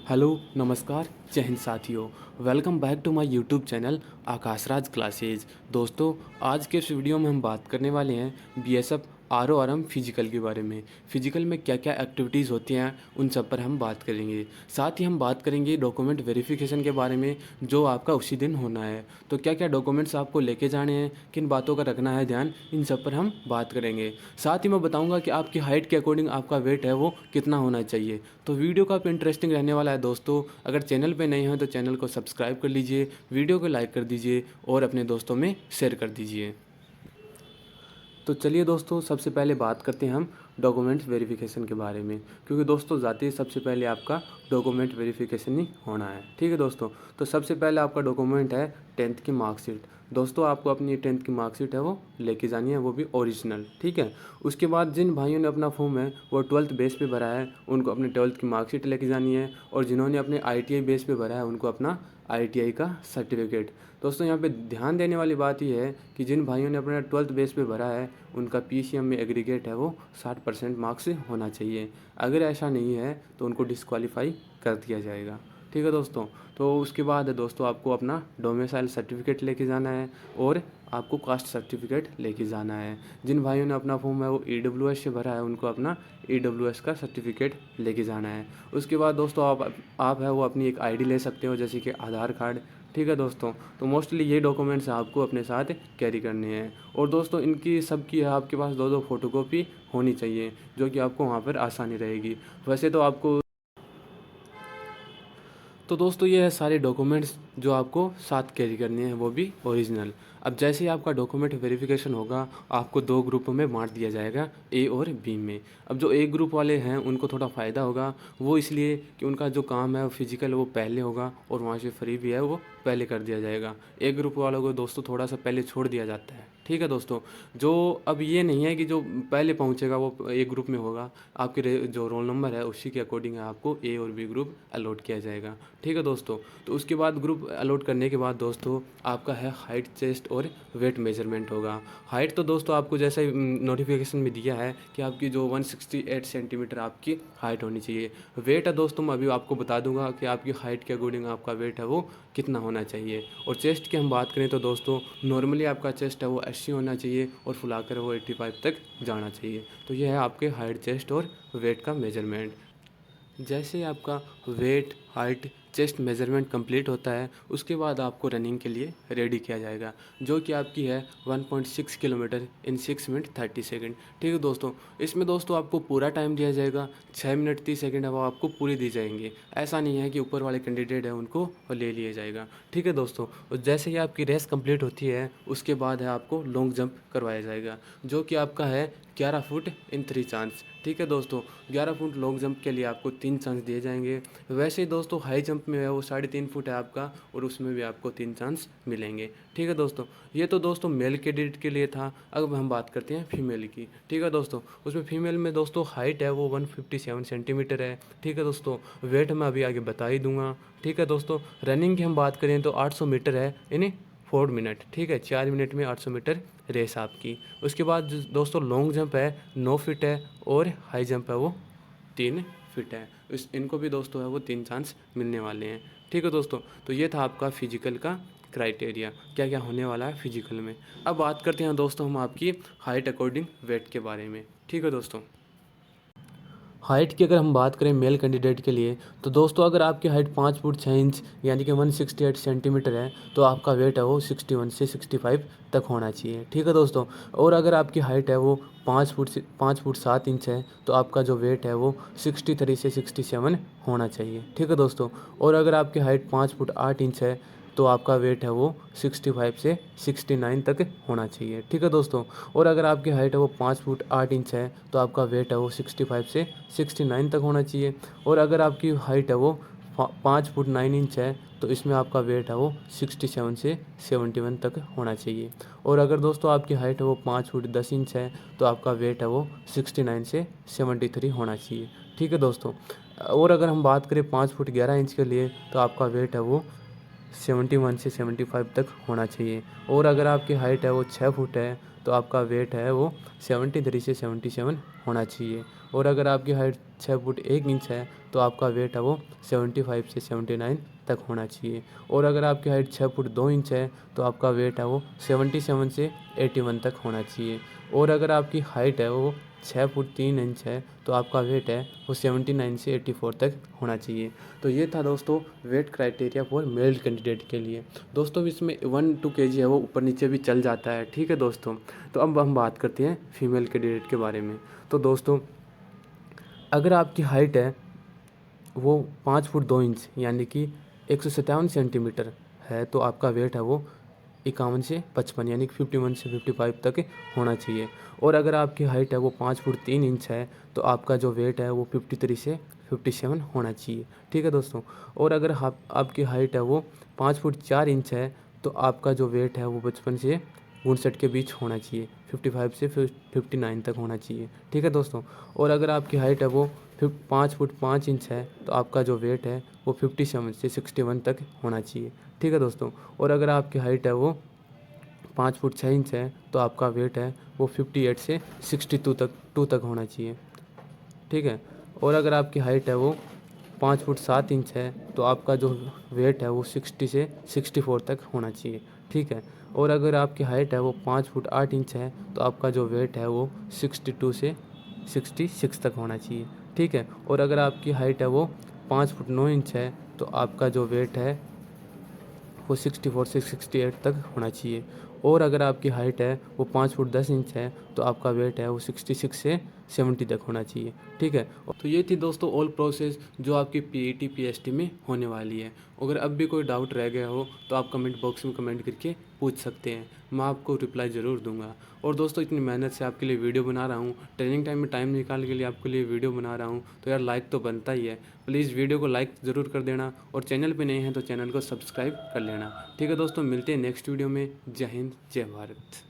Hello नमस्कार जय हिंद साथियों। Welcome back to my YouTube channel Akashraj classes. दोस्तों आज के इस वीडियो में हम बात करने वाले हैं बीएसएफ आरओआरएम फिजिकल के बारे में। फिजिकल में क्या क्या एक्टिविटीज़ होती हैं उन सब पर हम बात करेंगे। साथ ही हम बात करेंगे डॉक्यूमेंट वेरिफिकेशन के बारे में जो आपका उसी दिन होना है। तो क्या क्या डॉक्यूमेंट्स आपको लेके जाने हैं, किन बातों का रखना है ध्यान, इन सब पर हम बात करेंगे। साथ ही मैं बताऊंगा कि आपकी हाइट के अकॉर्डिंग आपका वेट है वो कितना होना चाहिए। तो वीडियो काफ़ी इंटरेस्टिंग रहने वाला है दोस्तों। अगर चैनल पे नए हैं तो चैनल को सब्सक्राइब कर लीजिए, वीडियो को लाइक कर दीजिए और अपने दोस्तों में शेयर कर दीजिए। तो चलिए दोस्तों सबसे पहले बात करते हैं हम डॉक्यूमेंट्स वेरिफिकेशन के बारे में, क्योंकि दोस्तों जाते ही सबसे पहले आपका डॉक्यूमेंट वेरिफिकेशन ही होना है। ठीक है दोस्तों, तो सबसे पहले आपका डॉक्यूमेंट है 10th की मार्कशीट। दोस्तों आपको अपनी 10th की मार्कशीट है वो लेके जानी है, वो भी ओरिजिनल। ठीक है, उसके बाद जिन भाइयों ने अपना फॉर्म है वो 12th बेस पे भरा है उनको अपनी 12th की मार्कशीट लेके जानी है, और जिन्होंने अपने ITI बेस पे भरा है उनको अपना ITI का सर्टिफिकेट। दोस्तों यहाँ पे ध्यान देने वाली बात यह है कि जिन भाइयों ने अपना 12th बेस पे भरा है उनका PCM में एग्रीगेट है वो 60% मार्क्स होना चाहिए। अगर ऐसा नहीं है तो उनको डिस्क्वालीफाई कर दिया जाएगा। ठीक है दोस्तों, तो उसके बाद है दोस्तों आपको अपना डोमिसाइल सर्टिफिकेट लेके जाना है और आपको कास्ट सर्टिफिकेट लेके जाना है। जिन भाइयों ने अपना फॉर्म है वो EWS से भरा है उनको अपना EWS का सर्टिफिकेट लेके जाना है। उसके बाद दोस्तों आप है वो अपनी एक ID ले सकते हो, जैसे कि आधार कार्ड। ठीक है दोस्तों, तो मोस्टली ये डॉक्यूमेंट्स आपको अपने साथ कैरी करने हैं। और दोस्तों इनकी सबकी आपके पास दो दो फोटोकॉपी होनी चाहिए, जो कि आपको वहाँ पर आसानी रहेगी। वैसे तो आपको तो दोस्तों ये है सारे डॉक्यूमेंट्स जो आपको साथ कैरी करने हैं, वो भी ओरिजिनल। अब जैसे ही आपका डॉक्यूमेंट वेरिफिकेशन होगा आपको दो ग्रुपों में बांट दिया जाएगा, A और B में। अब जो A ग्रुप वाले हैं उनको थोड़ा फ़ायदा होगा, वो इसलिए कि उनका जो काम है फिजिकल वो पहले होगा और वहाँ से फ्री भी है वो पहले कर दिया जाएगा। A ग्रुप वालों को दोस्तों थोड़ा सा पहले छोड़ दिया जाता है। ठीक है दोस्तों, जो अब ये नहीं है कि जो पहले पहुंचेगा वो A ग्रुप में होगा, आपके जो रोल नंबर है उसी के अकॉर्डिंग आपको A और B ग्रुप अलॉट किया जाएगा। ठीक है दोस्तों, तो उसके बाद ग्रुप अलॉट करने के बाद दोस्तों आपका है हाइट, चेस्ट और वेट मेजरमेंट होगा। हाइट तो दोस्तों आपको जैसे नोटिफिकेशन में दिया है कि आपकी जो 168 सेंटीमीटर आपकी हाइट होनी चाहिए। वेट है दोस्तों मैं अभी आपको बता दूंगा कि आपकी हाइट के अकॉर्डिंग आपका वेट है वो कितना होना चाहिए। और चेस्ट की हम बात करें तो दोस्तों नॉर्मली आपका चेस्ट है वो 80 होना चाहिए और फुलाकर वो 85 तक जाना चाहिए। तो ये है आपके हाइट, चेस्ट और वेट का मेजरमेंट। जैसे ही आपका weight, height, chest measurement complete होता है उसके बाद आपको रनिंग के लिए रेडी किया जाएगा, जो कि आपकी है 1.6 किलोमीटर इन 6 मिनट 30 सेकेंड। ठीक है दोस्तों, इसमें दोस्तों आपको पूरा टाइम दिया जाएगा, 6 मिनट 30 सेकेंड है वो आपको पूरी दी जाएंगे। ऐसा नहीं है कि ऊपर वाले कैंडिडेट है उनको वो ले लिया जाएगा। ठीक है दोस्तों, और जैसे ही आपकी रेस कंप्लीट होती है उसके बाद है आपको लॉन्ग जंप करवाया जाएगा, जो कि आपका है 11 फुट इन 3 चांस। ठीक है दोस्तों, 11 फुट लॉन्ग जंप के लिए आपको 3 चांस दिए जाएंगे। वैसे ही दोस्तों हाई जंप में है वो 3.5 फुट है आपका और उसमें भी आपको 3 चांस मिलेंगे। ठीक है दोस्तों, ये तो दोस्तों मेल कैडेट के लिए था। अब हम बात करते हैं फीमेल की। ठीक है दोस्तों, उसमें फीमेल में दोस्तों हाइट है वो 157 सेंटीमीटर है। ठीक है दोस्तों, वेट मैं अभी आगे बता ही दूंगा। ठीक है दोस्तों, रनिंग की हम बात करें तो 800 मीटर है यानी 4 मिनट। ठीक है, 4 मिनट में 800 मीटर रेस आपकी। उसके बाद दोस्तों लॉन्ग जंप है 9 फीट है और हाई जंप है वो 3 फीट है। इनको भी दोस्तों है वो 3 चांस मिलने वाले हैं। ठीक है दोस्तों, तो ये था आपका फिजिकल का क्राइटेरिया, क्या क्या होने वाला है फिजिकल में। अब बात करते हैं दोस्तों हम आपकी हाइट अकॉर्डिंग वेट के बारे में। ठीक है दोस्तों, हाइट की अगर हम बात करें मेल कैंडिडेट के लिए तो दोस्तों अगर आपकी हाइट 5 फुट 6 इंच यानी कि 168 सेंटीमीटर है तो आपका वेट है वो 61 से 65 तक होना चाहिए। ठीक है दोस्तों, और अगर आपकी हाइट है वो 5 फुट 7 इंच है तो आपका जो वेट है वो 63 से 67 होना चाहिए। ठीक है दोस्तों, और अगर आपकी हाइट 5 फुट 8 इंच है तो आपका वेट है वो 65 से 69 तक होना चाहिए। ठीक है दोस्तों, और अगर आपकी हाइट है वो 5 फुट 8 इंच है तो आपका वेट है वो 65 से 69 तक होना चाहिए। और अगर आपकी हाइट है वो 5 फुट 9 इंच है तो इसमें आपका वेट है वो 67 से 71 तक होना चाहिए। और अगर दोस्तों आपकी हाइट है वो 5 फुट 10 इंच है तो आपका वेट है वो 69 से 73 होना चाहिए। ठीक है दोस्तों, और अगर हम बात करें 5 फुट 11 इंच के लिए तो आपका वेट है वो 71 से 75 तक होना चाहिए। और अगर आपकी हाइट है वो 6 फुट है तो आपका वेट है वो 73 से 77 होना चाहिए। और अगर आपकी हाइट 6 फुट 1 इंच है तो आपका वेट है वो 75 से 79 तक होना चाहिए। और अगर आपकी हाइट 6 फुट 2 इंच है तो आपका वेट है वो 77 से 81 तक होना चाहिए। और अगर आपकी हाइट है वो 6 फुट 3 इंच है तो आपका वेट है वो 79 से 84 तक होना चाहिए। तो ये था दोस्तों weight criteria for male candidate के लिए। दोस्तों इसमें 1-2 kg है वो ऊपर नीचे भी चल जाता है, ठीक है दोस्तों। तो अब हम बात करते हैं फीमेल कैंडिडेट के बारे में। तो दोस्तों अगर आपकी हाइट है वो 5 फुट 2 इंच यानी कि 157 सेंटीमीटर है तो आपका वेट है वो 51 से 55 यानी कि 51 से 55 तक होना चाहिए। और अगर आपकी हाइट है वो 5 फुट 3 इंच है तो आपका जो वेट है वो 53 से 57 होना चाहिए, ठीक है दोस्तों। और अगर आपकी हाइट है वो 5 फुट 4 इंच है तो आपका जो वेट है वो 55 से 59 के बीच होना चाहिए, 55 से 59 तक होना चाहिए, ठीक है दोस्तों। और अगर आपकी हाइट है वो 5 फुट 5 इंच है तो आपका जो वेट है वो 57 से 61 तक होना चाहिए, ठीक है दोस्तों। और अगर आपकी हाइट है वो 5 फुट 6 इंच है तो आपका वेट है वो 58 से 62 तक होना चाहिए, ठीक है। और अगर आपकी हाइट है वो 5 फुट 7 इंच है तो आपका जो वेट है वो 60 से 64 तक होना चाहिए, ठीक है। और अगर आपकी हाइट है वो 5 फुट 8 इंच है तो आपका जो वेट है वो 62 से 66 तक होना चाहिए, ठीक है। और अगर आपकी हाइट है वो 5 फुट 9 इंच है तो आपका जो वेट है वो 64 से 68 तक होना चाहिए। और अगर आपकी हाइट है वो 5 फुट 10 इंच है तो आपका वेट है वो 66 से 70 तक होना चाहिए, ठीक है। तो ये थी दोस्तों ऑल प्रोसेस जो आपकी पीईटी पीएसटी में होने वाली है। अगर अब भी कोई डाउट रह गया हो तो आप कमेंट बॉक्स में कमेंट करके पूछ सकते हैं, मैं आपको रिप्लाई ज़रूर दूंगा। और दोस्तों इतनी मेहनत से आपके लिए वीडियो बना रहा हूँ, ट्रेनिंग टाइम में टाइम निकाल के लिए आपके लिए वीडियो बना रहा हूँ, तो यार लाइक तो बनता ही है। प्लीज़ वीडियो को लाइक ज़रूर कर देना और चैनल पे नए हैं तो चैनल को सब्सक्राइब कर लेना, ठीक है दोस्तों। मिलते हैं नेक्स्ट वीडियो में। जय हिंद जय भारत।